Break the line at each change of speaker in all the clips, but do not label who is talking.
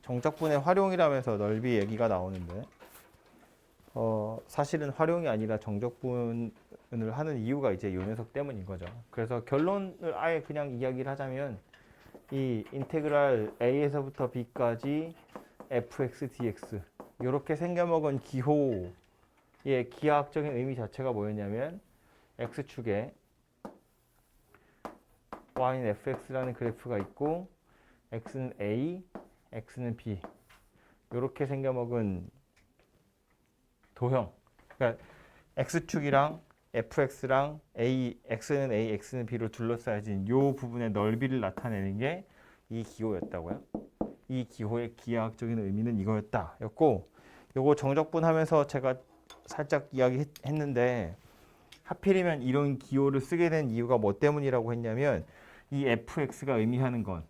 정적분의 활용이라면서 넓이 얘기가 나오는데 사실은 활용이 아니라 정적분을 하는 이유가 이제 요 녀석 때문인 거죠. 그래서 결론을 아예 그냥 이야기를 하자면 이 인테그랄 a에서부터 b까지 fx dx 이렇게 생겨먹은 기호의 기하학적인 의미 자체가 뭐였냐면 x축에 y는 fx라는 그래프가 있고 x는 a, x는 b 이렇게 생겨먹은 도형. 그러니까 x축이랑 fx랑 x는 a, x는 b로 둘러싸여진 이 부분의 넓이를 나타내는 게 이 기호였다고요. 이 기호의 기하학적인 의미는 이거였다. 였고 요거 정적분 하면서 제가 살짝 이야기했는데 하필이면 이런 기호를 쓰게 된 이유가 뭐 때문이라고 했냐면 이 fx가 의미하는 건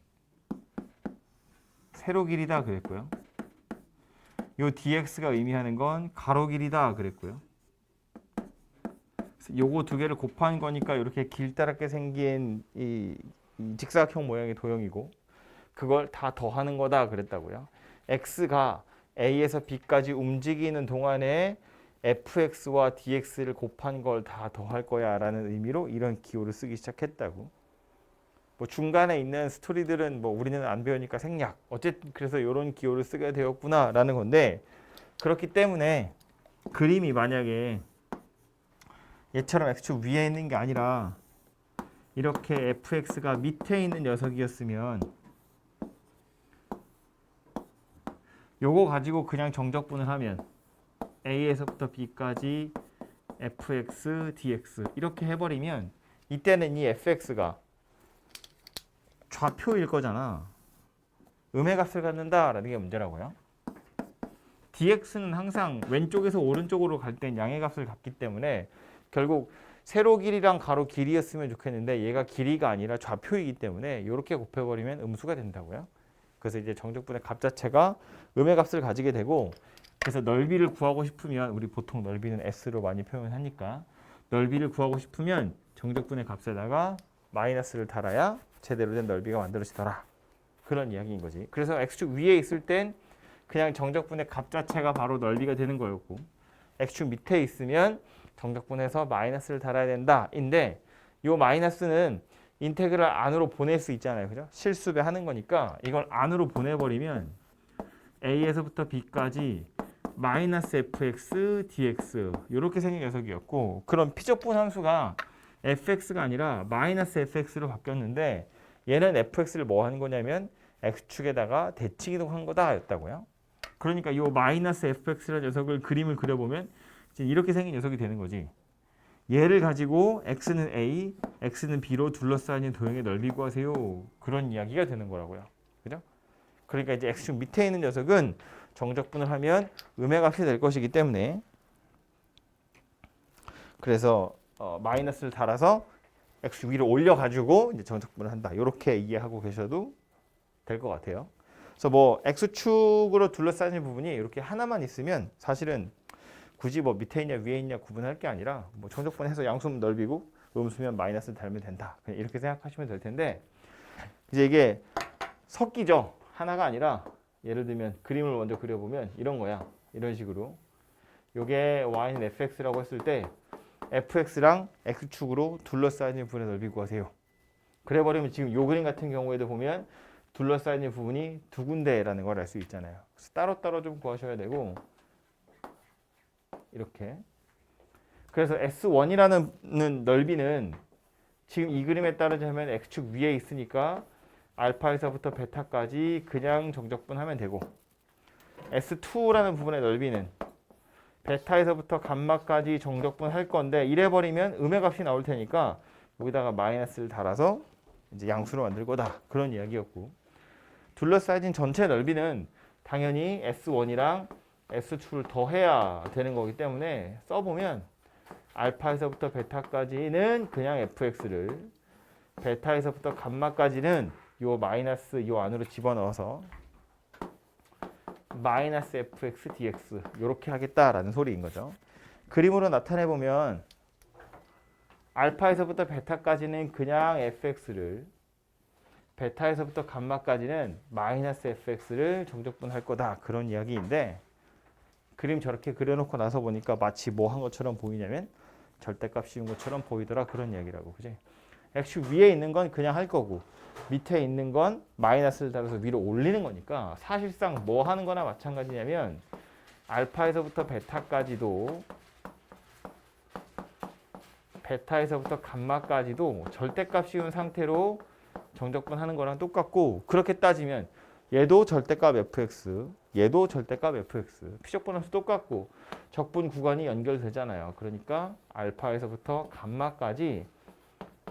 세로 길이다 그랬고요. 요 dx가 의미하는 건 가로 길이다 그랬고요. 요거 두 개를 곱한 거니까 이렇게 길다랗게 생긴 이 직사각형 모양의 도형이고 그걸 다 더하는 거다 그랬다고요. x가 a에서 b까지 움직이는 동안에 fx와 dx를 곱한 걸 다 더할 거야 라는 의미로 이런 기호를 쓰기 시작했다고. 뭐 중간에 있는 스토리들은 뭐 우리는 안 배우니까 생략. 어쨌든 그래서 이런 기호를 쓰게 되었구나 라는 건데 그렇기 때문에 그림이 만약에 얘처럼 x축 위에 있는 게 아니라 이렇게 fx가 밑에 있는 녀석이었으면 요거 가지고 그냥 정적분을 하면 a에서부터 b까지 fx, dx 이렇게 해버리면 이때는 이 fx가 좌표일 거잖아. 음의 값을 갖는다라는 게 문제라고요. dx는 항상 왼쪽에서 오른쪽으로 갈 땐 양의 값을 갖기 때문에 결국 세로 길이랑 가로 길이였으면 좋겠는데 얘가 길이가 아니라 좌표이기 때문에 이렇게 곱해버리면 음수가 된다고요. 그래서 이제 정적분의 값 자체가 음의 값을 가지게 되고 그래서 넓이를 구하고 싶으면 우리 보통 넓이는 s로 많이 표현하니까 넓이를 구하고 싶으면 정적분의 값에다가 마이너스를 달아야 제대로 된 넓이가 만들어지더라. 그런 이야기인 거지. 그래서 x축 위에 있을 땐 그냥 정적분의 값 자체가 바로 넓이가 되는 거였고 x축 밑에 있으면 정적분에서 마이너스를 달아야 된다. 인데 이 마이너스는 인테그랄 안으로 보낼 수 있잖아요. 그죠? 실수배 하는 거니까 이걸 안으로 보내버리면 a에서부터 b까지 마이너스 fx dx 이렇게 생긴 녀석이었고 그럼 피적분 함수가 fx가 아니라 마이너스 fx로 바뀌었는데 얘는 fx를 뭐 하는 거냐면 x축에다가 대칭이동한 거다 였다고요. 그러니까 이 마이너스 fx라는 녀석을 그림을 그려보면 이렇게 생긴 녀석이 되는 거지. 얘를 가지고 x는 a, x는 b로 둘러싸인 도형의 넓이 구하세요. 그런 이야기가 되는 거라고요. 그죠? 그러니까 이제 x축 밑에 있는 녀석은 정적분을 하면 음의 값이 될 것이기 때문에 그래서 마이너스를 달아서 x축 위로 올려가지고 이제 정적분을 한다. 이렇게 이해하고 계셔도 될 것 같아요. 그래서 뭐 x축으로 둘러싸인 부분이 이렇게 하나만 있으면 사실은 굳이 뭐 밑에 있냐 위에 있냐 구분할 게 아니라 뭐 정적분해서 양수면 넓이고 음수면 마이너스를 달면 된다. 그냥 이렇게 생각하시면 될 텐데 이제 이게 섞이죠. 하나가 아니라 예를 들면 그림을 먼저 그려보면 이런 거야. 이런 식으로 요게 y는 fx라고 했을 때 fx랑 x축으로 둘러싸인 부분의 넓이 구하세요. 그래버리면 지금 요 그림 같은 경우에도 보면 둘러싸인 부분이 두 군데라는 걸 알 수 있잖아요. 그래서 따로따로 좀 구하셔야 되고 이렇게 그래서 S1이라는 넓이는 지금 이 그림에 따르자면 x축 위에 있으니까 알파에서부터 베타까지 그냥 정적분하면 되고 S2라는 부분의 넓이는 베타에서부터 감마까지 정적분 할 건데 이래버리면 음의 값이 나올 테니까 여기다가 마이너스를 달아서 이제 양수로 만들 거다. 그런 이야기였고 둘러싸여진 전체 넓이는 당연히 S1이랑 S2를 더해야 되는 거기 때문에 써보면 알파에서부터 베타까지는 그냥 fx를 베타에서부터 감마까지는 요 마이너스 요 안으로 집어넣어서 마이너스 fx dx 이렇게 하겠다라는 소리인 거죠. 그림으로 나타내 보면 알파에서부터 베타까지는 그냥 fx를 베타에서부터 감마까지는 마이너스 fx를 정적분할 거다. 그런 이야기인데 그림 저렇게 그려놓고 나서 보니까 마치 뭐 한 것처럼 보이냐면 절대값 씌운 것처럼 보이더라. 그런 이야기라고. 그지? x축 위에 있는 건 그냥 할 거고 밑에 있는 건 마이너스를 달아서 위로 올리는 거니까 사실상 뭐 하는 거나 마찬가지냐면 알파에서부터 베타에서부터 감마까지도 절대값 씌운 상태로 정적분 하는 거랑 똑같고 그렇게 따지면 얘도 절대값 fx, 얘도 절대값 fx, 피적분함수 똑같고 적분 구간이 연결되잖아요. 그러니까 알파에서부터 감마까지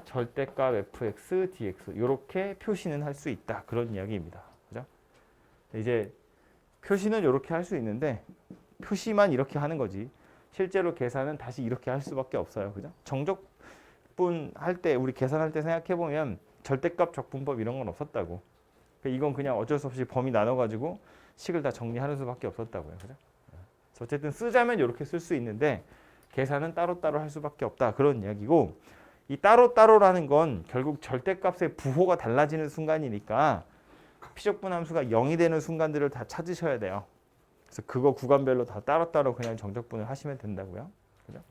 절대값 fx, dx 이렇게 표시는 할 수 있다. 그런 이야기입니다. 그죠? 이제 표시는 이렇게 할 수 있는데 표시만 이렇게 하는 거지. 실제로 계산은 다시 이렇게 할 수밖에 없어요. 그죠? 정적분 할 때 우리 계산할 때 생각해 보면 절대값 적분법 이런 건 없었다고. 이건 그냥 어쩔 수 없이 범위 나눠가지고 식을 다 정리하는 수밖에 없었다고요. 그죠? 그래서 어쨌든 쓰자면 이렇게 쓸 수 있는데 계산은 따로따로 할 수밖에 없다. 그런 이야기고 이 따로따로라는 건 결국 절대값의 부호가 달라지는 순간이니까 피적분 함수가 0이 되는 순간들을 다 찾으셔야 돼요. 그래서 그거 구간별로 다 따로따로 그냥 정적분을 하시면 된다고요. 그죠?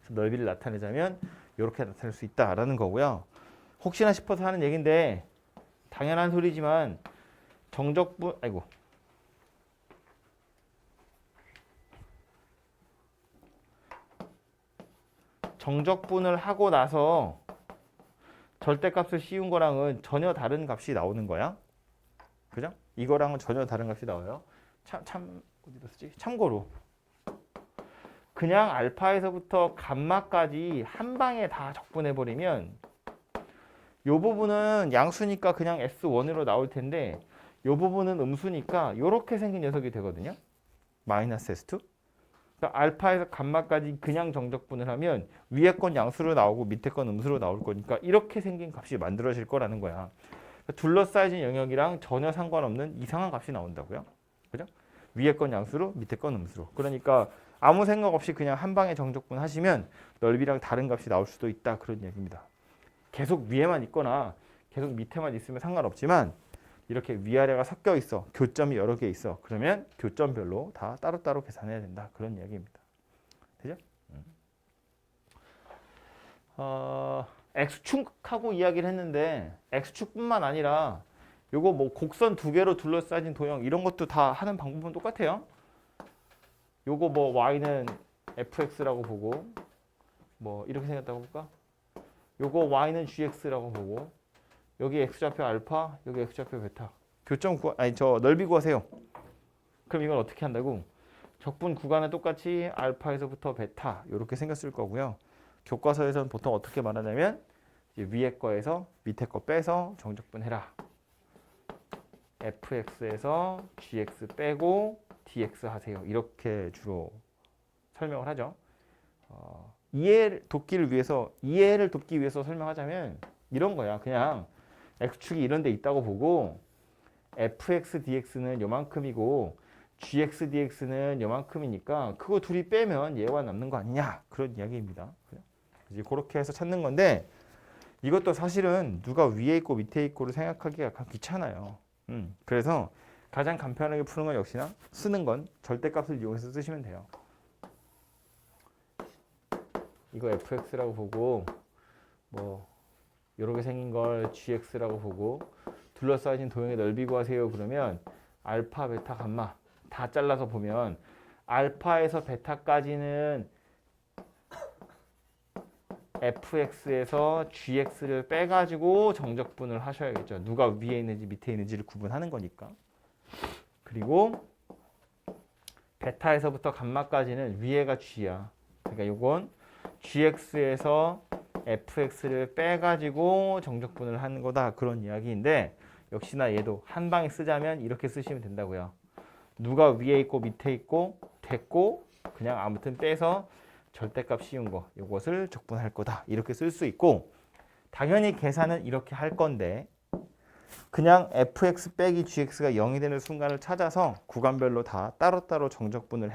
그래서 넓이를 나타내자면 이렇게 나타낼 수 있다라는 거고요. 혹시나 싶어서 하는 얘기인데 당연한 소리지만 정적분을 하고 나서 절대값을 씌운 거랑은 전혀 다른 값이 나오는 거야. 그죠? 이거랑은 전혀 다른 값이 나와요. 어디다 쓰지? 참고로 그냥 알파에서부터 감마까지 한 방에 다 적분해 버리면 이 부분은 양수니까 그냥 S1으로 나올 텐데 이 부분은 음수니까 이렇게 생긴 녀석이 되거든요. 마이너스 S2. 그러니까 알파에서 감마까지 그냥 정적분을 하면 위에 건 양수로 나오고 밑에 건 음수로 나올 거니까 이렇게 생긴 값이 만들어질 거라는 거야. 그러니까 둘러싸여진 영역이랑 전혀 상관없는 이상한 값이 나온다고요. 그죠? 위에 건 양수로 밑에 건 음수로. 그러니까 아무 생각 없이 그냥 한 방에 정적분 하시면 넓이랑 다른 값이 나올 수도 있다. 그런 얘기입니다. 계속 위에만 있거나 계속 밑에만 있으면 상관없지만 이렇게 위아래가 섞여 있어. 교점이 여러 개 있어. 그러면 교점별로 다 따로따로 계산해야 된다. 그런 이야기입니다. 되죠? X축하고 이야기를 했는데 X축뿐만 아니라 요거 뭐 곡선 두 개로 둘러싸진 도형 이런 것도 다 하는 방법은 똑같아요. 요거 뭐 Y는 fx라고 보고 뭐 이렇게 생겼다고 볼까? 요거 Y는 gx라고 보고 여기 x좌표 알파, 여기 x좌표 베타. 넓이 구하세요. 그럼 이건 어떻게 한다고? 적분 구간은 똑같이 알파에서부터 베타 이렇게 생겼을 거고요. 교과서에서는 보통 어떻게 말하냐면 이제 위에 거에서 밑에 거 빼서 정적분 해라. fx에서 gx 빼고 dx 하세요. 이렇게 주로 설명을 하죠. 이해를 돕기 위해서 설명하자면 이런 거야. 그냥 x축이 이런 데 있다고 보고 fx dx는 요만큼이고 gx dx는 요만큼이니까 그거 둘이 빼면 얘와 남는 거 아니냐 그런 이야기입니다. 이제 그렇게 해서 찾는 건데 이것도 사실은 누가 위에 있고 밑에 있고를 생각하기가 약간 귀찮아요. 그래서 가장 간편하게 푸는 건 역시나 쓰는 건 절대값을 이용해서 쓰시면 돼요. 이거 fx라고 보고 뭐 이렇게 생긴 걸 gx라고 보고 둘러싸여진 도형의 넓이 구하세요. 그러면 알파, 베타, 감마 다 잘라서 보면 알파에서 베타까지는 fx에서 gx를 빼가지고 정적분을 하셔야겠죠. 누가 위에 있는지 밑에 있는지를 구분하는 거니까. 그리고 베타에서부터 감마까지는 위에가 g야. 그러니까 이건 gx에서 fx를 빼가지고 정적분을 하는 거다. 그런 이야기인데 역시나 얘도 한 방에 쓰자면 이렇게 쓰시면 된다고요. 누가 위에 있고 밑에 있고 됐고 그냥 아무튼 빼서 절대값 씌운 거 이것을 적분할 거다. 이렇게 쓸 수 있고 당연히 계산은 이렇게 할 건데 그냥 fx 빼기 gx가 0이 되는 순간을 찾아서 구간별로 다 따로따로 정적분을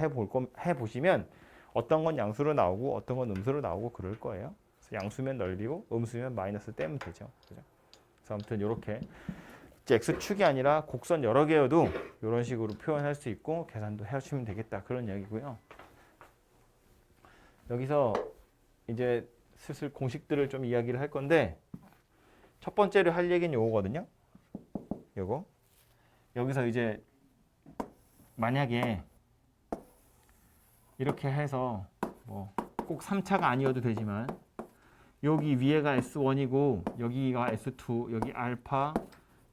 해보시면 어떤 건 양수로 나오고 어떤 건 음수로 나오고 그럴 거예요. 그래서 양수면 넓이고 음수면 마이너스 떼면 되죠. 그죠? 그래서 아무튼 이렇게 이제 x축이 아니라 곡선 여러 개여도 이런 식으로 표현할 수 있고 계산도 해주시면 되겠다 그런 이야기고요. 여기서 이제 슬슬 공식들을 좀 이야기를 할 건데 첫 번째로 할 얘기는 요거거든요. 요거 여기서 이제 만약에 이렇게 해서 뭐 꼭 3차가 아니어도 되지만 여기 위에가 S1이고 여기가 S2, 여기 알파,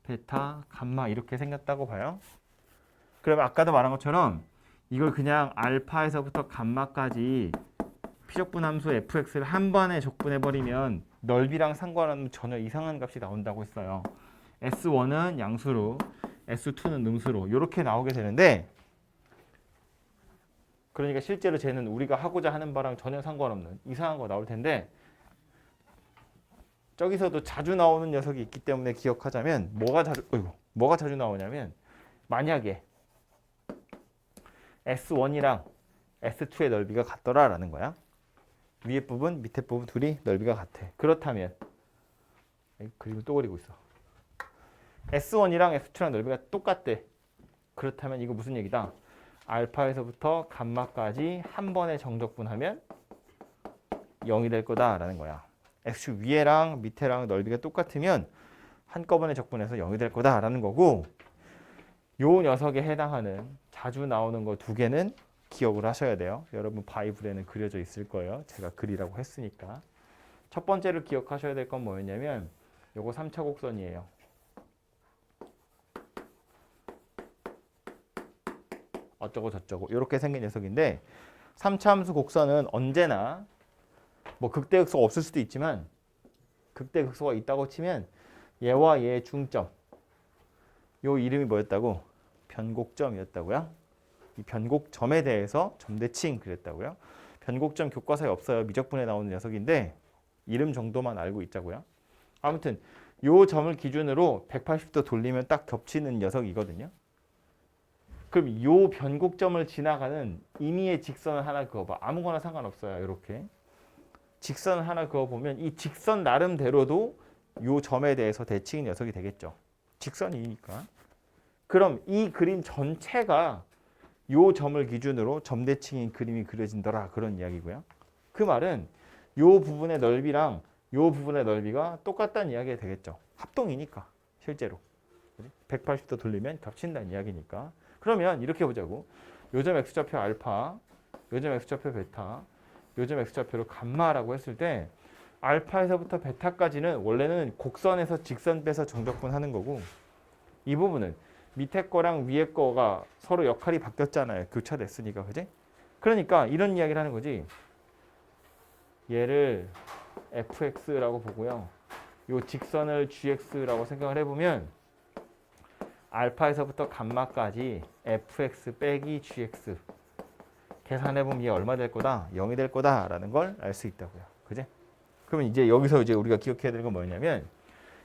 베타, 감마 이렇게 생겼다고 봐요. 그러면 아까도 말한 것처럼 이걸 그냥 알파에서부터 감마까지 피적분 함수 fx를 한 번에 적분해버리면 넓이랑 상관없는 전혀 이상한 값이 나온다고 했어요. S1은 양수로, S2는 음수로 이렇게 나오게 되는데 그러니까 실제로 쟤는 우리가 하고자 하는 바랑 전혀 상관없는 이상한 거 나올 텐데 저기서도 자주 나오는 녀석이 있기 때문에 기억하자면 뭐가 자주 나오냐면 만약에 S1이랑 S2의 넓이가 같더라라는 거야. 위에 부분, 밑에 부분 둘이 넓이가 같아. 그렇다면 그림을 또 그리고 있어. S1이랑 S2랑 넓이가 똑같대. 그렇다면 이거 무슨 얘기다? 알파에서부터 감마까지 한 번에 정적분하면 0이 될 거다라는 거야. X축 위에랑 밑에랑 넓이가 똑같으면 한꺼번에 적분해서 0이 될 거다라는 거고 요 녀석에 해당하는 자주 나오는 거 두 개는 기억을 하셔야 돼요. 여러분 바이블에는 그려져 있을 거예요. 제가 그리라고 했으니까. 첫 번째로 기억하셔야 될 건 뭐였냐면 요거 3차 곡선이에요. 어쩌고 저쩌고 이렇게 생긴 녀석인데 3차 함수 곡선은 언제나 뭐 극대극소가 없을 수도 있지만 극대극소가 있다고 치면 얘와 얘의 중점 요 이름이 뭐였다고? 변곡점이었다고요? 이 변곡점에 대해서 점대칭 그랬다고요? 변곡점 교과서에 없어요. 미적분에 나오는 녀석인데 이름 정도만 알고 있자고요. 아무튼 요 점을 기준으로 180도 돌리면 딱 겹치는 녀석이거든요. 그럼 요 변곡점을 지나가는 임의의 직선을 하나 그어봐. 아무거나 상관없어요. 이렇게 직선을 하나 그어보면 이 직선 나름대로도 요 점에 대해서 대칭인 녀석이 되겠죠. 직선이니까. 그럼 이 그림 전체가 요 점을 기준으로 점대칭인 그림이 그려진더라 그런 이야기고요. 그 말은 요 부분의 넓이랑 요 부분의 넓이가 똑같다는 이야기가 되겠죠. 합동이니까 실제로 180도 돌리면 겹친다는 이야기니까. 그러면 이렇게 보자고. 요점 x좌표 알파, 요점 x좌표 베타, 요점 x좌표로 감마라고 했을 때 알파에서부터 베타까지는 원래는 곡선에서 직선 빼서 정적분하는 거고 이 부분은 밑에 거랑 위에 거가 서로 역할이 바뀌었잖아요. 교차됐으니까. 그지? 그러니까 이런 이야기를 하는 거지. 얘를 fx라고 보고요. 요 직선을 gx라고 생각을 해보면 알파에서부터 감마까지 fx 빼기 gx 계산해보면 얘 얼마 될 거다? 0이 될 거다라는 걸 알 수 있다고요. 그지? 그러면 이제 여기서 이제 우리가 기억해야 되는 건 뭐냐면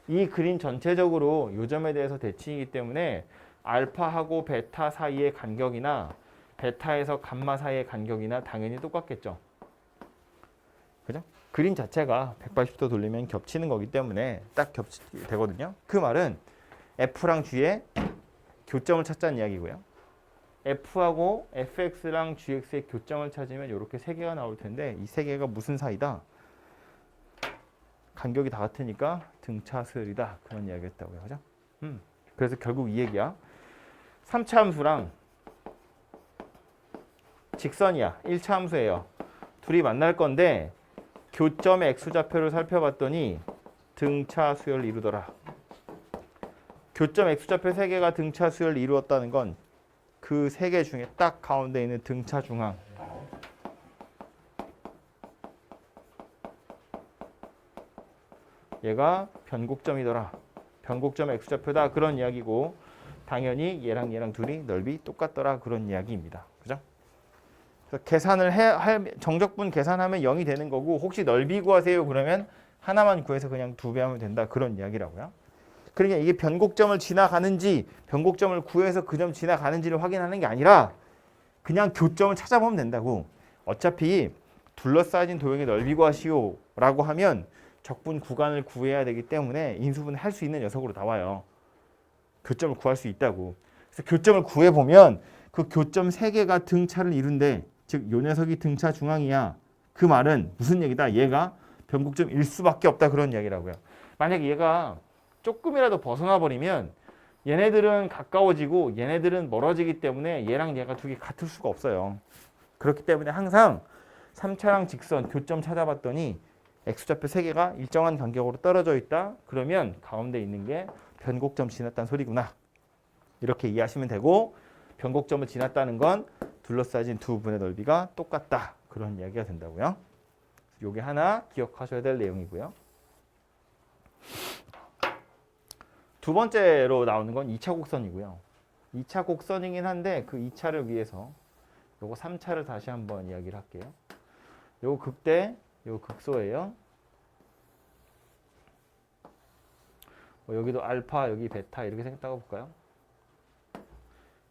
이 그림 전체적으로 요점에 대해서 대칭이기 때문에 알파하고 베타 사이의 간격이나 베타에서 감마 사이의 간격이나 당연히 똑같겠죠. 그죠? 그림 자체가 180도 돌리면 겹치는 거기 때문에 딱 되거든요. 그 말은 F랑 G의 교점을 찾자는 이야기고요. F하고 fx랑 gx의 교점을 찾으면 이렇게 세 개가 나올 텐데 이 세 개가 무슨 사이다? 간격이 다 같으니까 등차수열이다. 그런 이야기였다고요. 그죠? 그래서 결국 이 얘기야. 3차 함수랑 직선이야. 1차 함수예요. 둘이 만날 건데 교점의 x좌표를 살펴봤더니 등차수열을 이루더라. 교점 x좌표 3개가 등차수열을 이루었다는 건 그 3개 중에 딱 가운데 있는 등차 중앙 얘가 변곡점이더라. 변곡점 x좌표다. 그런 이야기고 당연히 얘랑 얘랑 둘이 넓이 똑같더라. 그런 이야기입니다. 그죠? 그래서 계산을 정적분 계산하면 0이 되는 거고 혹시 넓이 구하세요. 그러면 하나만 구해서 그냥 2배 하면 된다. 그런 이야기라고요. 그러니까 이게 변곡점을 지나가는지 변곡점을 구해서 그 점 지나가는지를 확인하는 게 아니라 그냥 교점을 찾아보면 된다고. 어차피 둘러싸여진 도형의 넓이 구하시오 라고 하면 적분 구간을 구해야 되기 때문에 인수분해 할 수 있는 녀석으로 나와요. 교점을 구할 수 있다고. 그래서 교점을 구해보면 그 교점 3개가 등차를 이룬대. 즉 요 녀석이 등차 중앙이야. 그 말은 무슨 얘기다? 얘가 변곡점일 수밖에 없다 그런 이야기라고요. 만약에 얘가 조금이라도 벗어나 버리면 얘네들은 가까워지고 얘네들은 멀어지기 때문에 얘랑 얘가 두 개 같을 수가 없어요. 그렇기 때문에 항상 3차랑 직선 교점 찾아봤더니 X좌표 3개가 일정한 간격으로 떨어져 있다. 그러면 가운데 있는 게 변곡점 지났다는 소리구나. 이렇게 이해하시면 되고 변곡점을 지났다는 건 둘러싸진 두 부분의 넓이가 똑같다. 그런 이야기가 된다고요. 요게 하나 기억하셔야 될 내용이고요. 두 번째로 나오는 건 2차 곡선이고요. 2차 곡선이긴 한데 그 2차를 위해서 요거 3차를 다시 한번 이야기를 할게요. 요거 극대, 요거 극소예요. 여기도 알파, 여기 베타 이렇게 생겼다고 볼까요?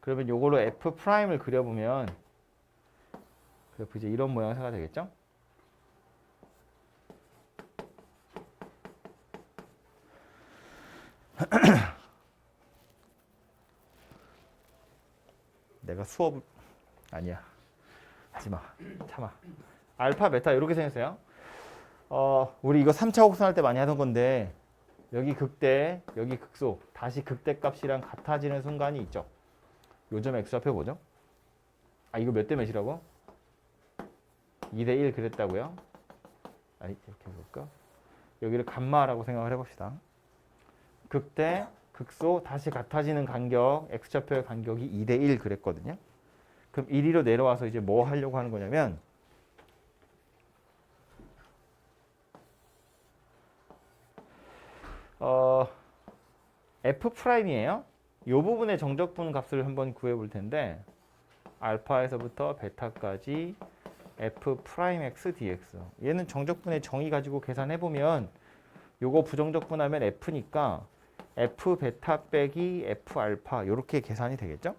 그러면 요걸로 F'을 그려보면 그래프 이제 이런 모양새가 되겠죠? 내가 수업 아니야. 하지마. 참아. 알파, 베타 이렇게 생겼어요. 우리 이거 3차 곡선할 때 많이 하던 건데 여기 극대, 여기 극소 다시 극대 값이랑 같아지는 순간이 있죠. 요점 X좌표 뭐죠? 아 이거 몇 대 몇이라고? 2대 1 그랬다고요? 아니 이렇게 해볼까? 여기를 감마라고 생각을 해봅시다. 극대, 극소 다시 같아지는 간격 X좌표의 간격이 2대 1 그랬거든요. 그럼 1위로 내려와서 이제 뭐 하려고 하는 거냐면 F'이에요. 이 부분의 정적분 값을 한번 구해볼 텐데 알파에서부터 베타까지 F'X dx 얘는 정적분의 정의 가지고 계산해보면 요거 부정적분하면 F니까 F 베타 빼기 F 알파 이렇게 계산이 되겠죠?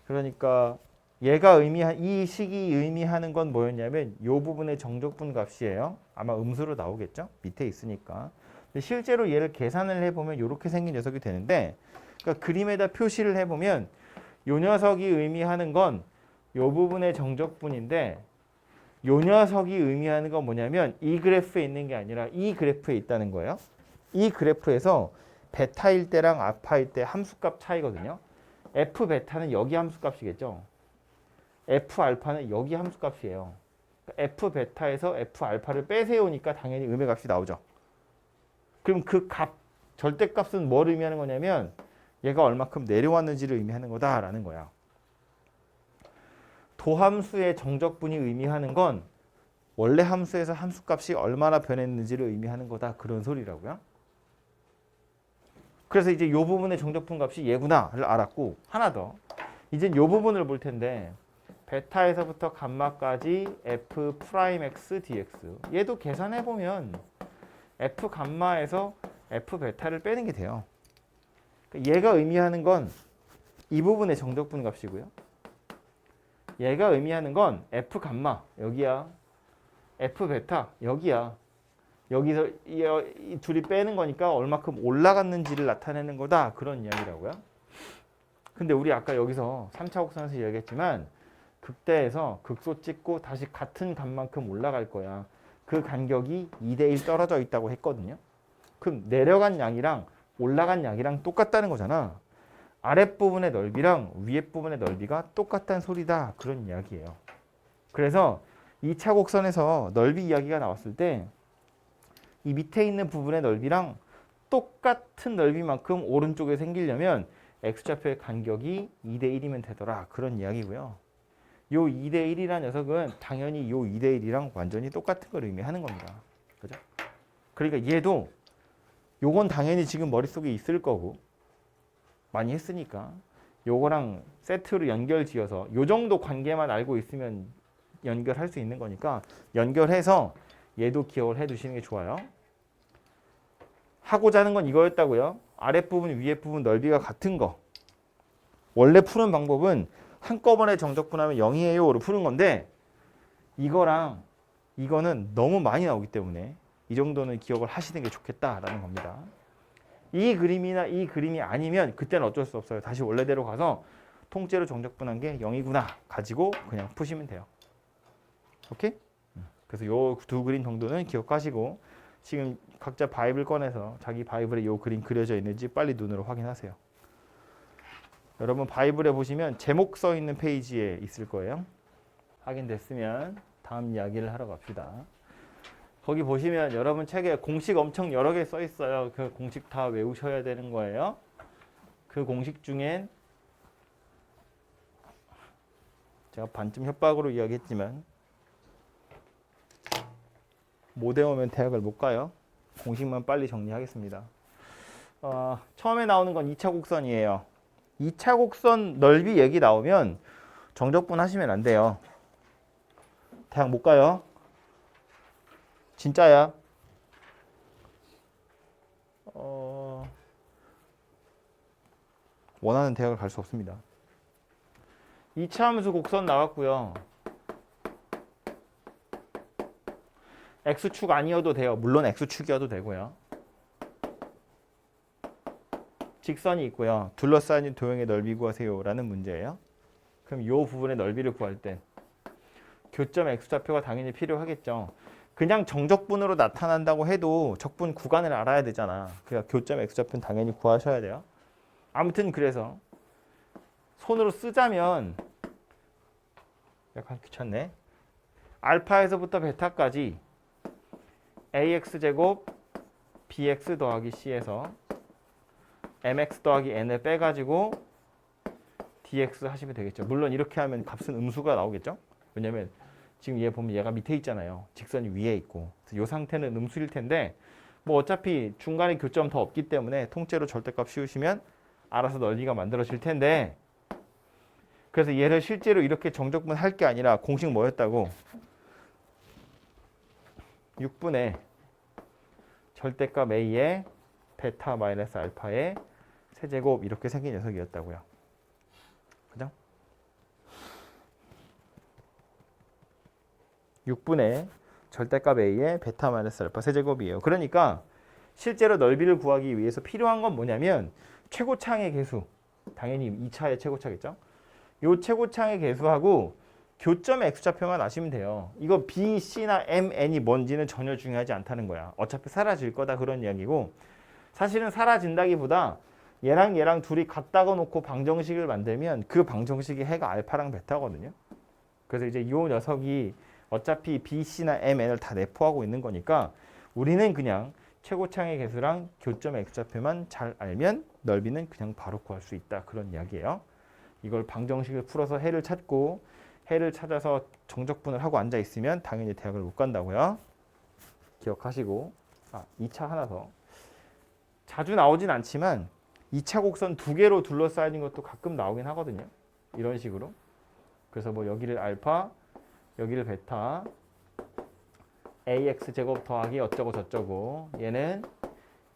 그러니까 얘가 이 식이 의미하는 건 뭐였냐면 이 부분의 정적분 값이에요. 아마 음수로 나오겠죠? 밑에 있으니까. 근데 실제로 얘를 계산을 해보면 이렇게 생긴 녀석이 되는데 그러니까 그림에다 표시를 해보면 이 녀석이 의미하는 건 이 부분의 정적분인데 이 녀석이 의미하는 건 뭐냐면 이 그래프에 있는 게 아니라 이 그래프에 있다는 거예요. 이 그래프에서 베타일 때랑 알파일 때 함수값 차이거든요. F 베타는 여기 함수값이겠죠. F 알파는 여기 함수값이에요. F 베타에서 F 알파를 빼세우니까 당연히 음의 값이 나오죠. 그럼 그 값, 절대값은 뭘 의미하는 거냐면 얘가 얼마큼 내려왔는지를 의미하는 거다라는 거야. 도함수의 정적분이 의미하는 건 원래 함수에서 함수값이 얼마나 변했는지를 의미하는 거다. 그런 소리라고요. 그래서 이제 이 부분의 정적분 값이 얘구나를 알았고 하나 더. 이젠 이 부분을 볼 텐데 베타에서부터 감마까지 F'X dx 얘도 계산해보면 F 감마에서 F 베타를 빼는 게 돼요. 얘가 의미하는 건 이 부분의 정적분 값이고요. 얘가 의미하는 건 F 감마 여기야. F 베타 여기야. 여기서 이 둘이 빼는 거니까 얼마큼 올라갔는지를 나타내는 거다. 그런 이야기라고요. 근데 우리 아까 여기서 3차 곡선에서 이야기했지만 극대에서 극소 찍고 다시 같은 값만큼 올라갈 거야. 그 간격이 2대 1 떨어져 있다고 했거든요. 그럼 내려간 양이랑 올라간 양이랑 똑같다는 거잖아. 아랫부분의 넓이랑 위에부분의 넓이가 똑같다는 소리다. 그런 이야기예요. 그래서 2차 곡선에서 넓이 이야기가 나왔을 때 이 밑에 있는 부분의 넓이랑 똑같은 넓이만큼 오른쪽에 생기려면 X좌표의 간격이 2대 1이면 되더라. 그런 이야기고요. 요 2대 1이라는 녀석은 당연히 요 2대 1이랑 완전히 똑같은 걸 의미하는 겁니다. 그죠? 그러니까 얘도 요건 당연히 지금 머릿속에 있을 거고 많이 했으니까 요거랑 세트로 연결 지어서 요 정도 관계만 알고 있으면 연결할 수 있는 거니까 연결해서 얘도 기억을 해 두시는 게 좋아요. 하고자 하는 건 이거였다고요. 아랫부분, 위에부분 넓이가 같은 거. 원래 푸는 방법은 한꺼번에 정적분하면 0이에요로 푸는 건데 이거랑 이거는 너무 많이 나오기 때문에 이 정도는 기억을 하시는 게 좋겠다라는 겁니다. 이 그림이나 이 그림이 아니면 그때는 어쩔 수 없어요. 다시 원래대로 가서 통째로 정적분한 게 0이구나 가지고 그냥 푸시면 돼요. 오케이? 그래서 요 두 그림 정도는 기억하시고 지금 각자 바이블 꺼내서 자기 바이블에 요 그림 그려져 있는지 빨리 눈으로 확인하세요. 여러분 바이블에 보시면 제목 써 있는 페이지에 있을 거예요. 확인됐으면 다음 이야기를 하러 갑시다. 거기 보시면 여러분 책에 공식 엄청 여러 개 써 있어요. 그 공식 다 외우셔야 되는 거예요. 그 공식 중엔 제가 반쯤 협박으로 이야기했지만 못 외우면 대학을 못 가요. 공식만 빨리 정리하겠습니다. 처음에 나오는 건 2차 곡선이에요. 2차 곡선 넓이 얘기 나오면 정적분 하시면 안 돼요. 대학 못 가요. 진짜야. 원하는 대학을 갈 수 없습니다. 2차 함수 곡선 나왔고요. X축 아니어도 돼요. 물론 X축이어도 되고요. 직선이 있고요. 둘러싸인 도형의 넓이 구하세요 라는 문제예요. 그럼 이 부분의 넓이를 구할 땐 교점 X좌표가 당연히 필요하겠죠. 그냥 정적분으로 나타난다고 해도 적분 구간을 알아야 되잖아. 그러니까 교점 X좌표는 당연히 구하셔야 돼요. 아무튼 그래서 손으로 쓰자면 약간 귀찮네. 알파에서부터 베타까지 ax제곱 bx 더하기 c에서 mx 더하기 n을 빼가지고 dx 하시면 되겠죠. 물론 이렇게 하면 값은 음수가 나오겠죠. 왜냐면 지금 얘 보면 얘가 밑에 있잖아요. 직선이 위에 있고. 이 상태는 음수일 텐데 뭐 어차피 중간에 교점 더 없기 때문에 통째로 절대값 씌우시면 알아서 넓이가 만들어질 텐데, 그래서 얘를 실제로 이렇게 정적분 할 게 아니라 공식 뭐였다고? 6분의 절대값 a의 베타 마이너스 알파의 세제곱 이렇게 생긴 녀석이었다고요. 그죠? 6분의 절대값 a의 베타 마이너스 알파 세제곱이에요. 그러니까 실제로 넓이를 구하기 위해서 필요한 건 뭐냐면 최고창의 개수, 당연히 2차의 최고차겠죠? 요 최고창의 개수하고 교점 X좌표만 아시면 돼요. 이거 B, C나 M, N이 뭔지는 전혀 중요하지 않다는 거야. 어차피 사라질 거다 그런 이야기고, 사실은 사라진다기보다 얘랑 둘이 갖다가 놓고 방정식을 만들면 그 방정식의 해가 알파랑 베타거든요. 그래서 이제 이 녀석이 어차피 B, C나 M, N을 다 내포하고 있는 거니까 우리는 그냥 최고창의 개수랑 교점 X좌표만 잘 알면 넓이는 그냥 바로 구할 수 있다 그런 이야기예요. 이걸 방정식을 풀어서 해를 찾고 해를 찾아서 정적분을 하고 앉아 있으면 당연히 대학을 못 간다고요. 기억하시고, 2차 하나 더. 자주 나오진 않지만 2차 곡선 두 개로 둘러싸인 것도 가끔 나오긴 하거든요. 이런 식으로. 그래서 뭐 여기를 알파, 여기를 베타, ax 제곱 더하기 어쩌고 저쩌고, 얘는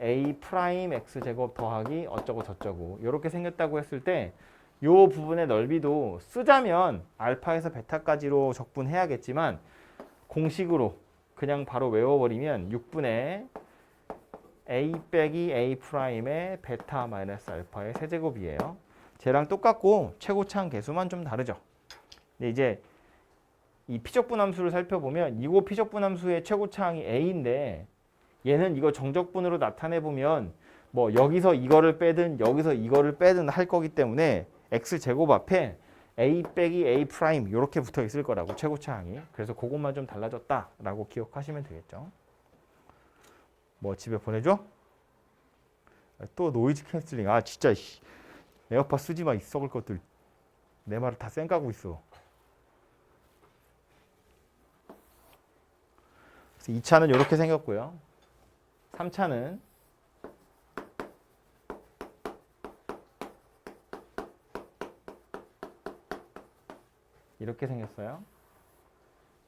a 프라임 x 제곱 더하기 어쩌고 저쩌고 이렇게 생겼다고 했을 때 이 부분의 넓이도 쓰자면 알파에서 베타까지로 적분해야겠지만 공식으로 그냥 바로 외워버리면 6분의 a 빼기 a 프라임의 베타 마이너스 알파의 세제곱이에요. 쟤랑 똑같고 최고차항 개수만 좀 다르죠. 근데 이제 이 피적분함수를 살펴보면 이거 피적분함수의 최고차항이 a인데 얘는 이거 정적분으로 나타내보면 뭐 여기서 이거를 빼든 여기서 이거를 빼든 할 거기 때문에 x제곱 앞에 a 빼기 a 프라임 이렇게 붙어 있을 거라고 최고차항이. 그래서 그것만 좀 달라졌다라고 기억하시면 되겠죠. 뭐 집에 보내줘? 또 노이즈 캔슬링. 진짜 에어팟 쓰지 마 이 썩을 것들. 내 말을 다 쌩까고 있어. 그래서 2차는 이렇게 생겼고요. 3차는 이렇게 생겼어요.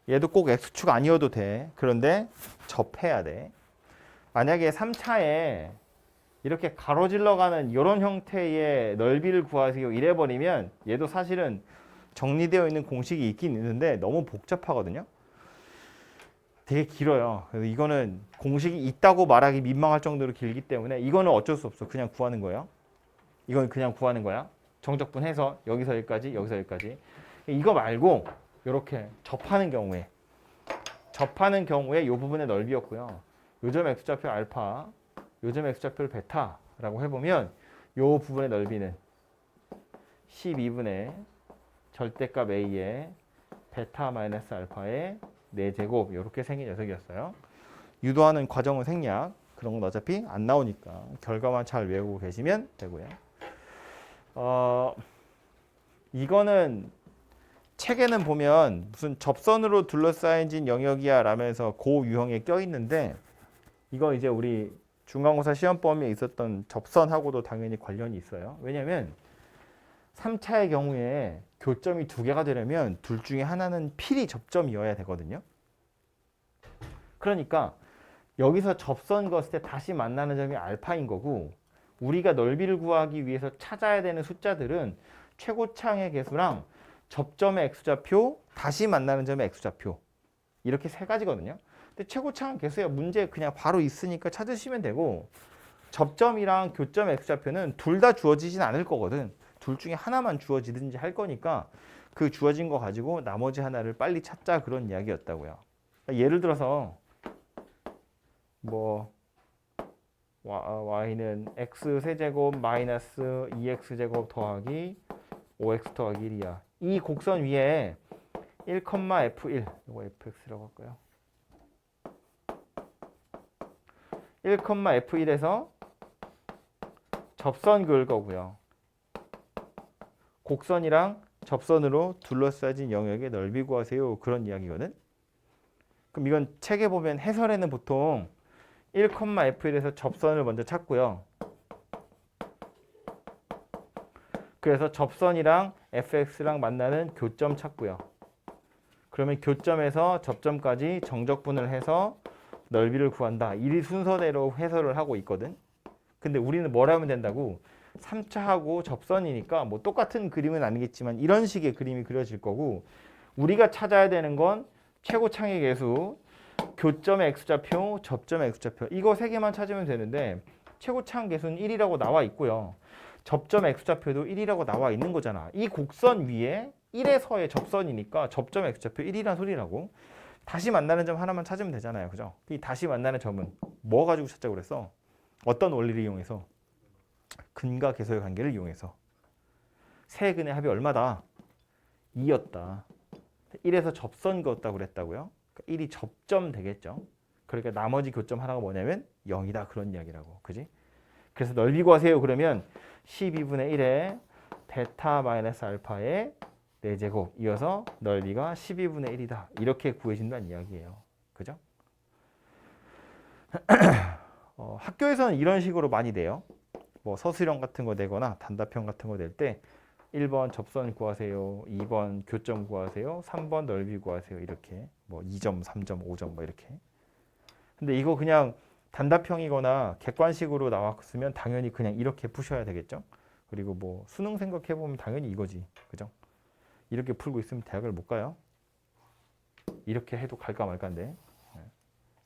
얘도 꼭 X축 아니어도 돼. 그런데 접해야 돼. 만약에 3차에 이렇게 가로질러 가는 이런 형태의 넓이를 구하세요 이래버리면 얘도 사실은 정리되어 있는 공식이 있긴 있는데 너무 복잡하거든요. 되게 길어요. 그래서 이거는 공식이 있다고 말하기 민망할 정도로 길기 때문에 이거는 어쩔 수 없어. 그냥 구하는 거예요. 이건 그냥 구하는 거야. 정적분 해서 여기서 여기까지, 여기서 여기까지. 이거 말고 이렇게 접하는 경우에 이 부분의 넓이였고요. 요점 x좌표 알파, 요점 x좌표 베타라고 해보면 이 부분의 넓이는 12분의 절대값 a의 베타 마이너스 알파의 4제곱 이렇게 생긴 녀석이었어요. 유도하는 과정은 생략. 그런 건 어차피 안 나오니까 결과만 잘 외우고 계시면 되고요. 이거는 책에는 보면 무슨 접선으로 둘러싸인 영역이야 라면서 고 유형에 껴있는데 이거 이제 우리 중간고사 시험범위에 있었던 접선하고도 당연히 관련이 있어요. 왜냐면 3차의 경우에 교점이 2개가 되려면 둘 중에 하나는 필히 접점이어야 되거든요. 그러니까 여기서 접선 그었을 때 다시 만나는 점이 알파인 거고 우리가 넓이를 구하기 위해서 찾아야 되는 숫자들은 최고차항의 개수랑 접점의 x좌표, 다시 만나는 점의 x좌표 이렇게 3가지거든요. 근데 최고차항 개수야 문제 그냥 바로 있으니까 찾으시면 되고 접점이랑 교점 x좌표는 둘 다 주어지진 않을 거거든. 둘 중에 하나만 주어지든지 할 거니까 그 주어진 거 가지고 나머지 하나를 빨리 찾자 그런 이야기였다고요. 예를 들어서 뭐 y는 x 세제곱 마이너스 2x제곱 더하기 5x 더하기 1이야. 이 곡선 위에 1,f1 이거 fx라고 할까요? 1,f1에서 접선 그을 거고요. 곡선이랑 접선으로 둘러싸진 영역의 넓이 구하세요. 그런 이야기거든. 그럼 이건 책에 보면 해설에는 보통 1,f1에서 접선을 먼저 찾고요. 그래서 접선이랑 fx랑 만나는 교점 찾고요. 그러면 교점에서 접점까지 정적분을 해서 넓이를 구한다. 이 순서대로 해설을 하고 있거든. 근데 우리는 뭘 하면 된다고? 3차하고 접선이니까 뭐 똑같은 그림은 아니겠지만 이런 식의 그림이 그려질 거고 우리가 찾아야 되는 건 최고차항의 개수, 교점의 x좌표, 접점의 x좌표 이거 3개만 찾으면 되는데 최고차항 개수는 1이라고 나와 있고요. 접점 x좌표도 1이라고 나와 있는 거잖아. 이 곡선 위에 1에서의 접선이니까 접점 x좌표 1이란 소리라고. 다시 만나는 점 하나만 찾으면 되잖아요. 그죠? 이 다시 만나는 점은 뭐 가지고 찾자고 그랬어? 어떤 원리를 이용해서? 근과 계수의 관계를 이용해서. 세 근의 합이 얼마다? 2였다. 1에서 접선 그었다고 그랬다고요? 그러니까 1이 접점 되겠죠. 그러니까 나머지 교점 하나가 뭐냐면 0이다. 그런 이야기라고. 그지? 그래서 넓이 구하세요. 그러면 12분의 1에 베타 마이너스 알파의 4제곱 이어서 넓이가 12분의 1이다. 이렇게 구해진다는 이야기예요. 그죠? 학교에서는 이런 식으로 많이 돼요. 뭐 서술형 같은 거 내거나 단답형 같은 거 낼 때 1번 접선 구하세요. 2번 교점 구하세요. 3번 넓이 구하세요. 이렇게 뭐 2점, 3점, 5점 뭐 이렇게. 근데 이거 그냥 단답형이거나 객관식으로 나왔으면 당연히 그냥 이렇게 푸셔야 되겠죠. 그리고 뭐 수능 생각해보면 당연히 이거지. 그죠? 이렇게 풀고 있으면 대학을 못 가요. 이렇게 해도 갈까 말까인데.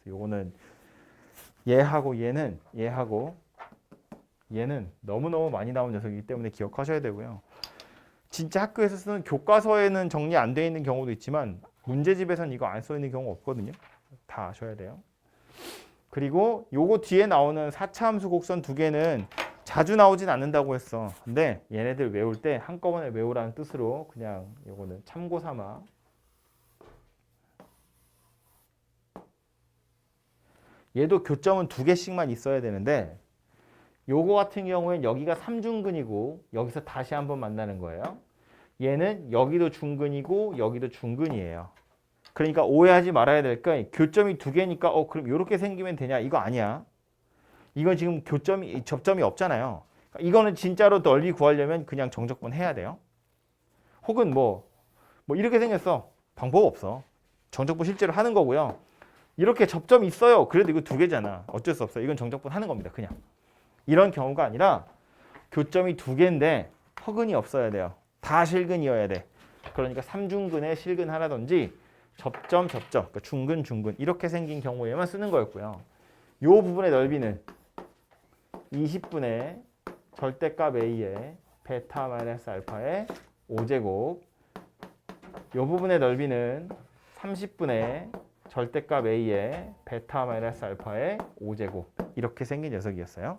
요거는 얘하고 얘는 너무너무 많이 나온 녀석이기 때문에 기억하셔야 되고요. 진짜 학교에서 쓰는 교과서에는 정리 안 돼 있는 경우도 있지만 문제집에서는 이거 안 써 있는 경우 없거든요. 다 아셔야 돼요. 그리고 요거 뒤에 나오는 4차 함수 곡선 2개는 자주 나오진 않는다고 했어. 근데 얘네들 외울 때 한꺼번에 외우라는 뜻으로 그냥 요거는 참고 삼아. 얘도 교점은 2개씩만 있어야 되는데 요거 같은 경우엔 여기가 3중근이고 여기서 다시 한번 만나는 거예요. 얘는 여기도 중근이고 여기도 중근이에요. 그러니까 오해하지 말아야 될 거 교점이 2개니까 그럼 이렇게 생기면 되냐? 이거 아니야. 이건 지금 접점이 없잖아요. 이거는 진짜로 넓이 구하려면 그냥 정적분 해야 돼요. 혹은 뭐 이렇게 생겼어. 방법 없어. 정적분 실제로 하는 거고요. 이렇게 접점이 있어요. 그래도 이거 2개잖아. 어쩔 수 없어. 이건 정적분 하는 겁니다. 그냥. 이런 경우가 아니라 교점이 2개인데 허근이 없어야 돼요. 다 실근이어야 돼. 그러니까 3중근에 실근 하나든지 접점, 그러니까 중근 이렇게 생긴 경우에만 쓰는 거였고요. 요 부분의 넓이는 20분의 절대값 A의 베타 마이너스 알파의 5제곱. 요 부분의 넓이는 30분의 절대값 A의 베타 마이너스 알파의 5제곱. 이렇게 생긴 녀석이었어요.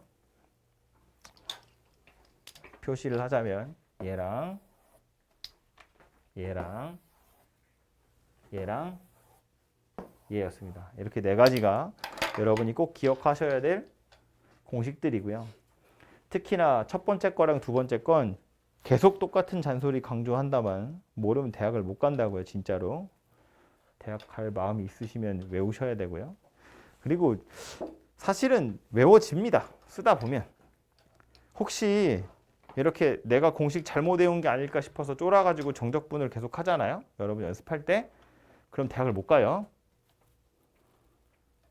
표시를 하자면 얘랑 얘였습니다. 이렇게 네 가지가 여러분이 꼭 기억하셔야 될 공식들이고요. 특히나 첫 번째 거랑 두 번째 건 계속 똑같은 잔소리 강조한다만 모르면 대학을 못 간다고요. 진짜로. 대학 갈 마음이 있으시면 외우셔야 되고요. 그리고 사실은 외워집니다. 쓰다 보면. 혹시 이렇게 내가 공식 잘못 외운 게 아닐까 싶어서 쫄아가지고 정적분을 계속 하잖아요. 여러분 연습할 때. 그럼 대학을 못 가요.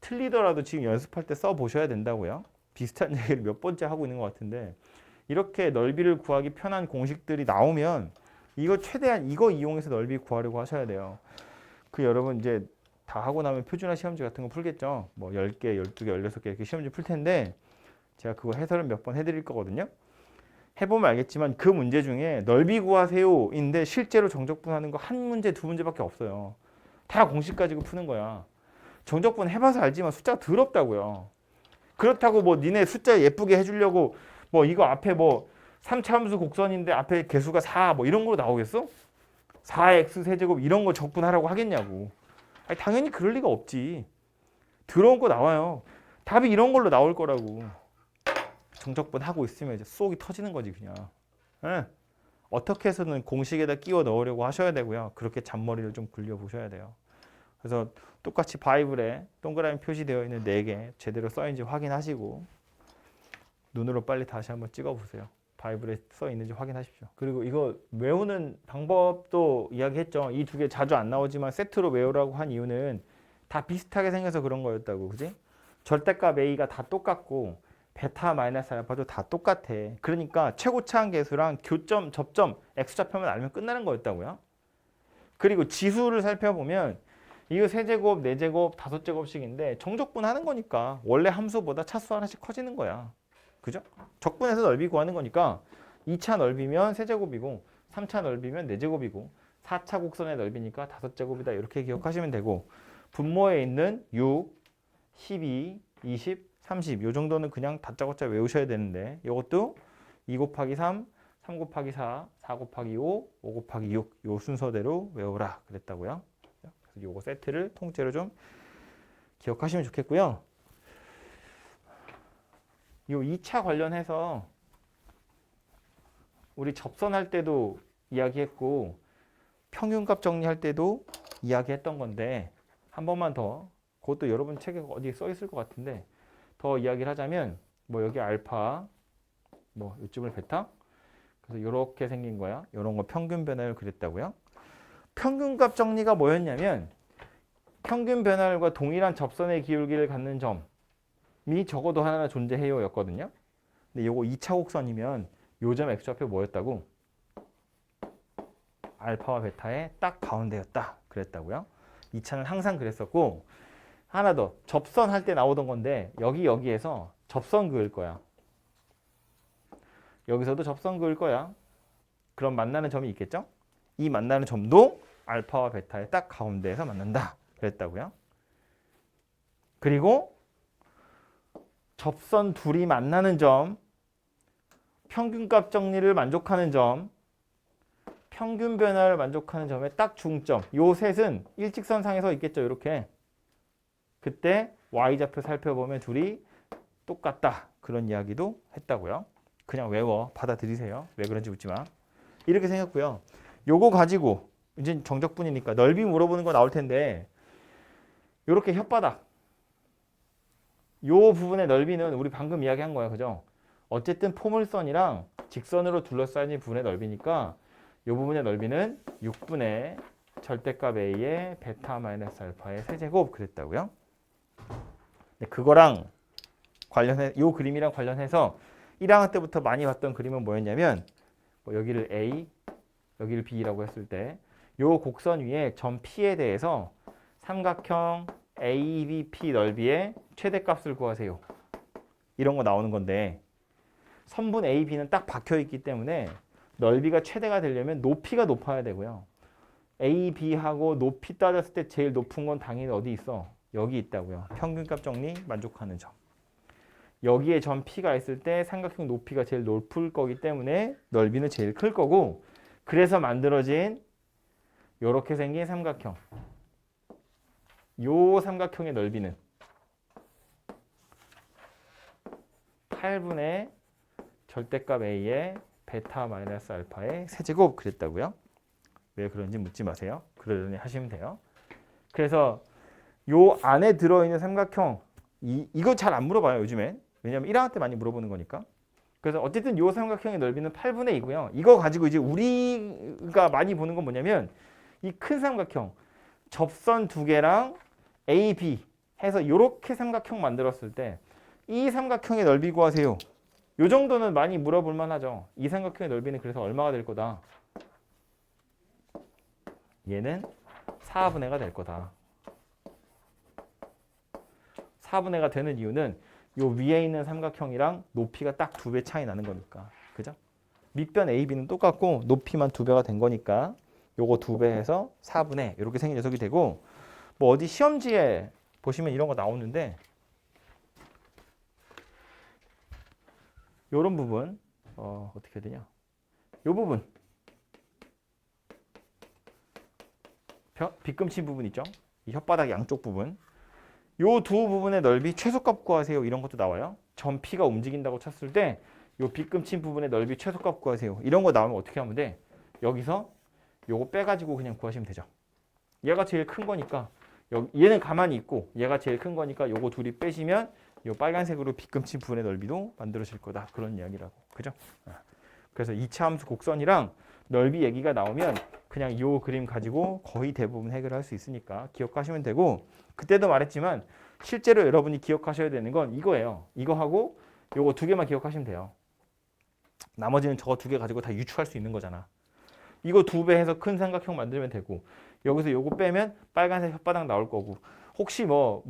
틀리더라도 지금 연습할 때 써보셔야 된다고요. 비슷한 얘기를 몇 번째 하고 있는 것 같은데 이렇게 넓이를 구하기 편한 공식들이 나오면 이거 최대한 이거 이용해서 넓이 구하려고 하셔야 돼요. 그 여러분 이제 다 하고 나면 표준화 시험지 같은 거 풀겠죠. 뭐 10개, 12개, 16개 이렇게 시험지 풀 텐데 제가 그거 해설을 몇 번 해드릴 거거든요. 해보면 알겠지만 그 문제 중에 넓이 구하세요인데 실제로 정적분하는 거 한 문제, 두 문제밖에 없어요. 다 공식 가지고 푸는 거야. 정적분 해봐서 알지만 숫자가 더럽다고요. 그렇다고 뭐 니네 숫자 예쁘게 해주려고 뭐 이거 앞에 뭐 3차함수 곡선인데 앞에 개수가 4 뭐 이런 걸로 나오겠어? 4x 세제곱 이런 거 적분하라고 하겠냐고. 아니, 당연히 그럴 리가 없지. 더러운 거 나와요. 답이 이런 걸로 나올 거라고. 정적분 하고 있으면 이제 속이 터지는 거지 그냥. 예. 어떻게 해서는 공식에다 끼워 넣으려고 하셔야 되고요. 그렇게 잔머리를 좀 굴려 보셔야 돼요. 그래서 똑같이 바이블에 동그라미 표시되어 있는 4개 제대로 써있는지 확인하시고 눈으로 빨리 다시 한번 찍어보세요. 바이블에 써 있는지 확인하십시오. 그리고 이거 외우는 방법도 이야기했죠. 이 두 개 자주 안 나오지만 세트로 외우라고 한 이유는 다 비슷하게 생겨서 그런 거였다고. 그지? 절대값 A가 다 똑같고 베타 마이너스 알파도 다 똑같아. 그러니까 최고차항 계수랑 교점, 접점, X좌표만 알면 끝나는 거였다고요. 그리고 지수를 살펴보면 이거 3제곱, 4제곱, 5제곱씩인데 정적분 하는 거니까 원래 함수보다 차수 하나씩 커지는 거야. 그죠? 적분해서 넓이 구하는 거니까 2차 넓이면 3제곱이고 3차 넓이면 4제곱이고 4차 곡선의 넓이니까 5제곱이다. 이렇게 기억하시면 되고 분모에 있는 6, 12, 20, 30 요 정도는 그냥 다짜고짜 외우셔야 되는데 이것도 2 곱하기 3, 3 곱하기 4, 4 곱하기 5, 5 곱하기 6 요 순서대로 외우라 그랬다고요. 그래서 요거 세트를 통째로 좀 기억하시면 좋겠고요. 요 2차 관련해서 우리 접선할 때도 이야기했고 평균값 정리할 때도 이야기했던 건데 한 번만 더 그것도 여러분 책에 어디에 써 있을 것 같은데 더 이야기를 하자면 뭐 여기 알파 뭐 이쪽을 베타 그래서 이렇게 생긴 거야. 이런 거 평균 변화를 그렸다고요. 평균값 정리가 뭐였냐면 평균 변화율과 동일한 접선의 기울기를 갖는 점이 적어도 하나 존재해요 였거든요. 근데 요거 2차 곡선이면 요 점 X좌표 뭐였다고? 알파와 베타의 딱 가운데였다 그랬다고요. 2차는 항상 그랬었고 하나 더 접선할 때 나오던 건데 여기에서 접선 그을 거야. 여기서도 접선 그을 거야. 그럼 만나는 점이 있겠죠? 이 만나는 점도 알파와 베타의 딱 가운데에서 만난다 그랬다고요. 그리고 접선 둘이 만나는 점, 평균값 정리를 만족하는 점, 평균 변화를 만족하는 점의 딱 중점. 요 셋은 일직선상에서 있겠죠. 이렇게. 그때 Y좌표 살펴보면 둘이 똑같다. 그런 이야기도 했다고요. 그냥 외워. 받아들이세요. 왜 그런지 묻지 마. 이렇게 생겼고요. 요거 가지고 이제 정적분이니까 넓이 물어보는 거 나올 텐데 요렇게 혓바닥. 요 부분의 넓이는 우리 방금 이야기한 거야. 그죠? 어쨌든 포물선이랑 직선으로 둘러싸인 부분의 넓이니까 요 부분의 넓이는 6분의 절대값 A의 베타 마이너스 알파의 세제곱 그랬다고요. 그거랑 관련해 요 그림이랑 관련해서 1학년 때부터 많이 봤던 그림은 뭐였냐면 뭐 여기를 A, 여기를 B라고 했을 때 요 곡선 위에 점 P에 대해서 삼각형 ABP 넓이의 최대값을 구하세요. 이런 거 나오는 건데 선분 AB는 딱 박혀 있기 때문에 넓이가 최대가 되려면 높이가 높아야 되고요. AB하고 높이 따졌을 때 제일 높은 건 당연히 어디 있어? 여기 있다고요. 평균값 정리 만족하는 점. 여기에 점 P가 있을 때 삼각형 높이가 제일 높을 거기 때문에 넓이는 제일 클 거고 그래서 만들어진 이렇게 생긴 삼각형. 요 삼각형의 넓이는 8분의 절대값 A의 베타 마이너스 알파의 세제곱 그랬다고요. 왜 그런지 묻지 마세요. 그러려니 하시면 돼요. 그래서 요 안에 들어있는 삼각형 이거 잘 안 물어봐요 요즘엔. 왜냐면 1학년 때 많이 물어보는 거니까. 그래서 어쨌든 요 삼각형의 넓이는 8분의 2고요. 이거 가지고 이제 우리가 많이 보는 건 뭐냐면 이 큰 삼각형 접선 두 개랑 A, B 해서 이렇게 삼각형 만들었을 때 이 삼각형의 넓이 구하세요. 요 정도는 많이 물어볼 만하죠. 이 삼각형의 넓이는 그래서 얼마가 될 거다? 얘는 4분의 가 될 거다. 4분의 가 되는 이유는 요 위에 있는 삼각형이랑 높이가 딱 2배 차이 나는 거니까. 그죠? 밑변 AB는 똑같고 높이만 2배가 된 거니까 요거 2배 해서 4분의 이렇게 생긴 녀석이 되고 뭐 어디 시험지에 보시면 이런 거 나오는데 요런 부분 어떻게 해야 되냐? 요 부분 빗금친 부분 있죠? 이 혓바닥 양쪽 부분 요 두 부분의 넓이 최소값 구하세요. 이런 것도 나와요. 점 P가 움직인다고 쳤을 때 요 빗금친 부분의 넓이 최소값 구하세요. 이런 거 나오면 어떻게 하면 돼? 여기서 요거 빼가지고 그냥 구하시면 되죠. 얘가 제일 큰 거니까 얘는 가만히 있고 얘가 제일 큰 거니까 요거 둘이 빼시면 요 빨간색으로 빗금친 부분의 넓이도 만들어질 거다. 그런 이야기라고. 그죠? 그래서 2차 함수 곡선이랑 넓이 얘기가 나오면 그냥 요 그림 가지고 거의 대부분 해결할 수 있으니까 기억하시면 되고 그때도 말했지만 실제로 여러분이 기억하셔야 되는 건 이거예요. 이거하고 요거 두 개만 기억하시면 돼요. 나머지는 저거 두 개 가지고 다 유추할 수 있는 거잖아. 이거 2배 해서 큰 삼각형 만들면 되고 여기서 요거 빼면 빨간색 혓바닥 나올 거고 혹시 뭐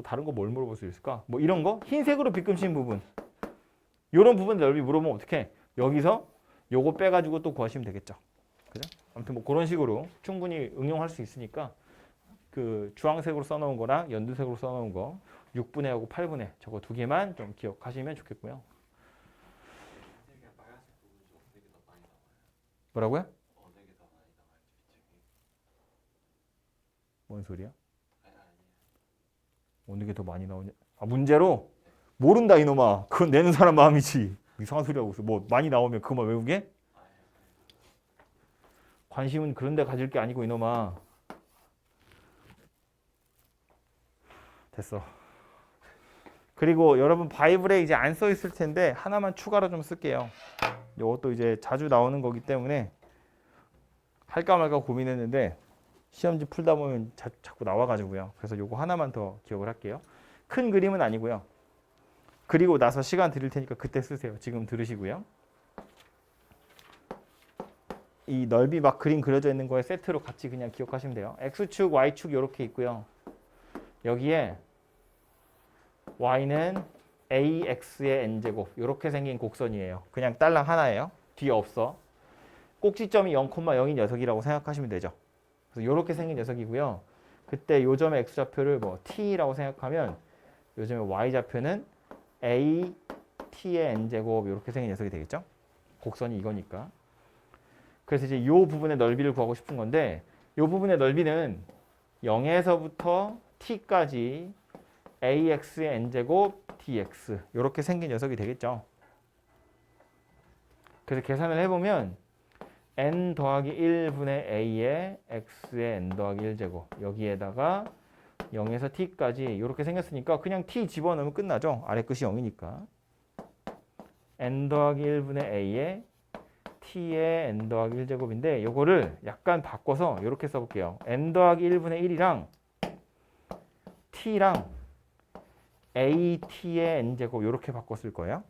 다른 거 뭘 물어볼 수 있을까? 뭐 이런 거 흰색으로 빗금친 부분 요런 부분 넓이 물어보면 어떻게 여기서 요거 빼가지고 또 구하시면 되겠죠. 그죠? 아무튼 뭐 그런 식으로 충분히 응용할 수 있으니까 그 주황색으로 써놓은 거랑 연두색으로 써놓은 거 6분의 하고 8분의 저거 두 개만 좀 기억하시면 좋겠고요. 뭐라고요? 뭔 소리야? 어느 게 더 많이 나오냐? 아 문제로? 모른다 이놈아. 그건 내는 사람 마음이지. 이상한 소리 하고 있어. 뭐 많이 나오면 그거만 외우게? 관심은 그런 데 가질 게 아니고 이놈아. 됐어. 그리고 여러분 바이블에 이제 안 써 있을 텐데 하나만 추가로 좀 쓸게요. 이것도 이제 자주 나오는 거기 때문에 할까 말까 고민했는데 시험지 풀다 보면 자꾸 나와가지고요. 그래서 요거 하나만 더 기억을 할게요. 큰 그림은 아니고요. 그리고 나서 시간 드릴 테니까 그때 쓰세요. 지금 들으시고요. 이 넓이 막 그림 그려져 있는 거에 세트로 같이 그냥 기억하시면 돼요. X축, Y축 이렇게 있고요. 여기에 Y는 AX의 N제곱 이렇게 생긴 곡선이에요. 그냥 딸랑 하나예요. 뒤에 없어. 꼭지점이 0,0인 녀석이라고 생각하시면 되죠. 그래서 이렇게 생긴 녀석이고요. 그때 요 점의 X좌표를 뭐 T라고 생각하면 요 점의 Y좌표는 A, T의 N제곱 이렇게 생긴 녀석이 되겠죠. 곡선이 이거니까. 그래서 이제 이 부분의 넓이를 구하고 싶은 건데 이 부분의 넓이는 0에서부터 t까지 ax의 n제곱 dx 이렇게 생긴 녀석이 되겠죠. 그래서 계산을 해보면 n 더하기 1분의 a의 x의 n 더하기 1제곱 여기에다가 0에서 t까지 이렇게 생겼으니까 그냥 t 집어넣으면 끝나죠. 아래 끝이 0이니까. n 더하기 1분의 a의 t의 n 더하기 1제곱인데 요거를 약간 바꿔서 이렇게 써볼게요. n 더하기 1분의 1이랑 t랑 at의 n제곱 이렇게 바꿨을 거예요.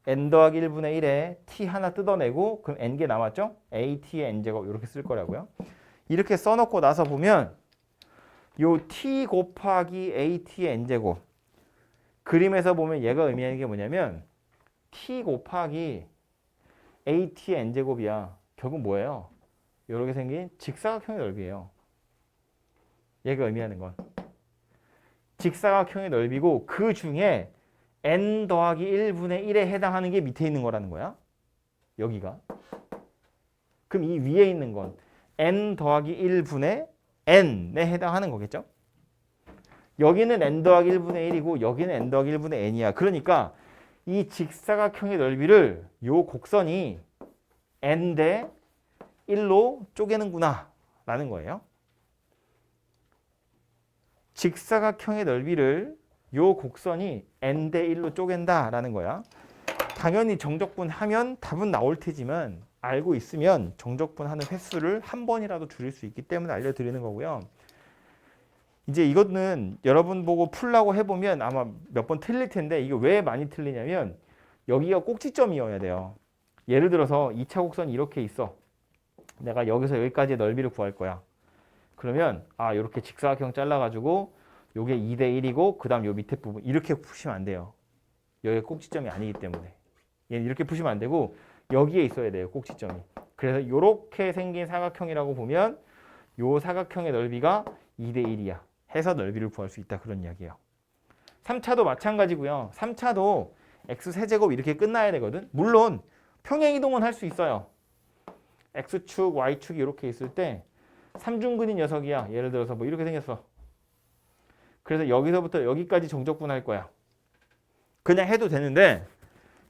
n 더하기 1분의 1에 t 하나 뜯어내고 그럼 n개 남았죠? at의 n제곱 이렇게 쓸 거라고요. 이렇게 써놓고 나서 보면 요 t 곱하기 at의 n제곱 그림에서 보면 얘가 의미하는 게 뭐냐면 t 곱하기 at의 n제곱이야. 결국 뭐예요? 이렇게 생긴 직사각형의 넓이에요. 얘가 의미하는 건 직사각형의 넓이고 그 중에 n 더하기 1분의 1에 해당하는 게 밑에 있는 거라는 거야. 여기가. 그럼 이 위에 있는 건 n 더하기 1분의 n에 해당하는 거겠죠. 여기는 n 더하기 1분의 1이고 여기는 n 더하기 1분의 n이야. 그러니까 이 직사각형의 넓이를 요 곡선이 n 대 1로 쪼개는구나 라는 거예요. 직사각형의 넓이를 요 곡선이 n 대 1로 쪼갠다 라는 거야. 당연히 정적분 하면 답은 나올 테지만 알고 있으면 정적분 하는 횟수를 한 번이라도 줄일 수 있기 때문에 알려드리는 거고요. 이제 이거는 여러분 보고 풀라고 해보면 아마 몇 번 틀릴 텐데 이게 왜 많이 틀리냐면 여기가 꼭지점이어야 돼요. 예를 들어서 2차 곡선이 이렇게 있어. 내가 여기서 여기까지의 넓이를 구할 거야. 그러면 이렇게 직사각형 잘라가지고 요게 2대 1이고 그 다음 요 밑에 부분 이렇게 푸시면 안 돼요. 여기가 꼭지점이 아니기 때문에. 얘는 이렇게 푸시면 안 되고 여기에 있어야 돼요. 꼭지점이. 그래서 이렇게 생긴 사각형이라고 보면 요 사각형의 넓이가 2대 1이야. 해서 넓이를 구할 수 있다. 그런 이야기예요. 3차도 마찬가지고요. 3차도 x세제곱 이렇게 끝나야 되거든. 물론 평행이동은 할 수 있어요. x축, y축이 이렇게 있을 때 삼중근인 녀석이야. 예를 들어서 뭐 이렇게 생겼어. 그래서 여기서부터 여기까지 정적분할 거야. 그냥 해도 되는데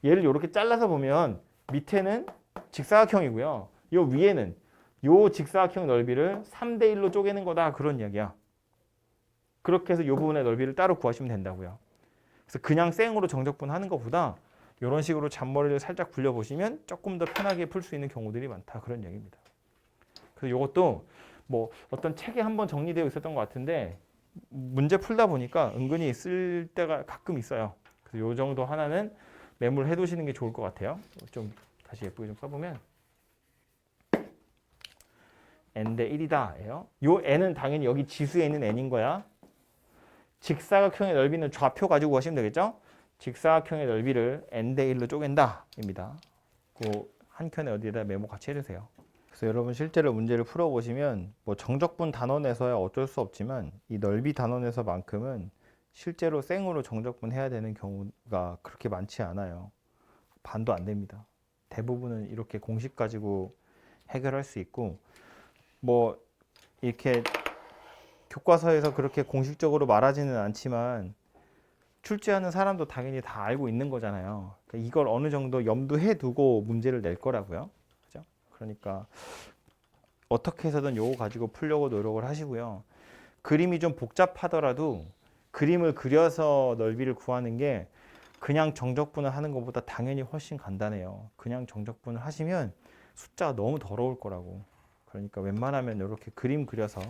얘를 이렇게 잘라서 보면 밑에는 직사각형이고요. 요 위에는 요 직사각형 넓이를 3대 1로 쪼개는 거다. 그런 이야기야. 그렇게 해서 요 부분의 넓이를 따로 구하시면 된다고요. 그래서 그냥 생으로 정적분하는 것보다 이런 식으로 잔머리를 살짝 굴려보시면 조금 더 편하게 풀 수 있는 경우들이 많다. 그런 얘기입니다. 그래서 이것도 뭐 어떤 책에 한번 정리되어 있었던 것 같은데 문제 풀다 보니까 은근히 쓸 때가 가끔 있어요. 그래서 요 정도 하나는 메모를 해두시는 게 좋을 것 같아요. 좀 다시 예쁘게 좀 써보면 n 대 1이다. 예요. 요 n은 당연히 여기 지수에 있는 n인 거야. 직사각형의 넓이는 좌표 가지고 가시면 되겠죠? 직사각형의 넓이를 n 대 1로 쪼갠다. 입니다. 그 한 켠에 어디에다 메모 같이 해주세요. 그래서 여러분 실제로 문제를 풀어보시면 뭐 정적분 단원에서야 어쩔 수 없지만 이 넓이 단원에서만큼은 실제로 생으로 정적분 해야 되는 경우가 그렇게 많지 않아요. 반도 안 됩니다. 대부분은 이렇게 공식 가지고 해결할 수 있고 뭐 이렇게 교과서에서 그렇게 공식적으로 말하지는 않지만 출제하는 사람도 당연히 다 알고 있는 거잖아요. 그러니까 이걸 어느 정도 염두해 두고 문제를 낼 거라고요. 그죠? 그러니까 어떻게 해서든 요거 가지고 풀려고 노력을 하시고요. 그림이 좀 복잡하더라도 그림을 그려서 넓이를 구하는 게 그냥 정적분을 하는 것보다 당연히 훨씬 간단해요. 그냥 정적분을 하시면 숫자가 너무 더러울 거라고. 그러니까 웬만하면 이렇게 그림 그려서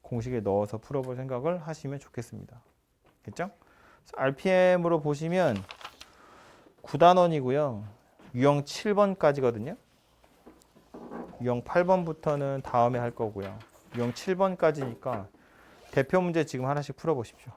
공식에 넣어서 풀어볼 생각을 하시면 좋겠습니다. 됐죠? RPM으로 보시면 9단원이고요. 유형 7번까지거든요. 유형 8번부터는 다음에 할 거고요. 유형 7번까지니까 대표 문제 지금 하나씩 풀어보십시오.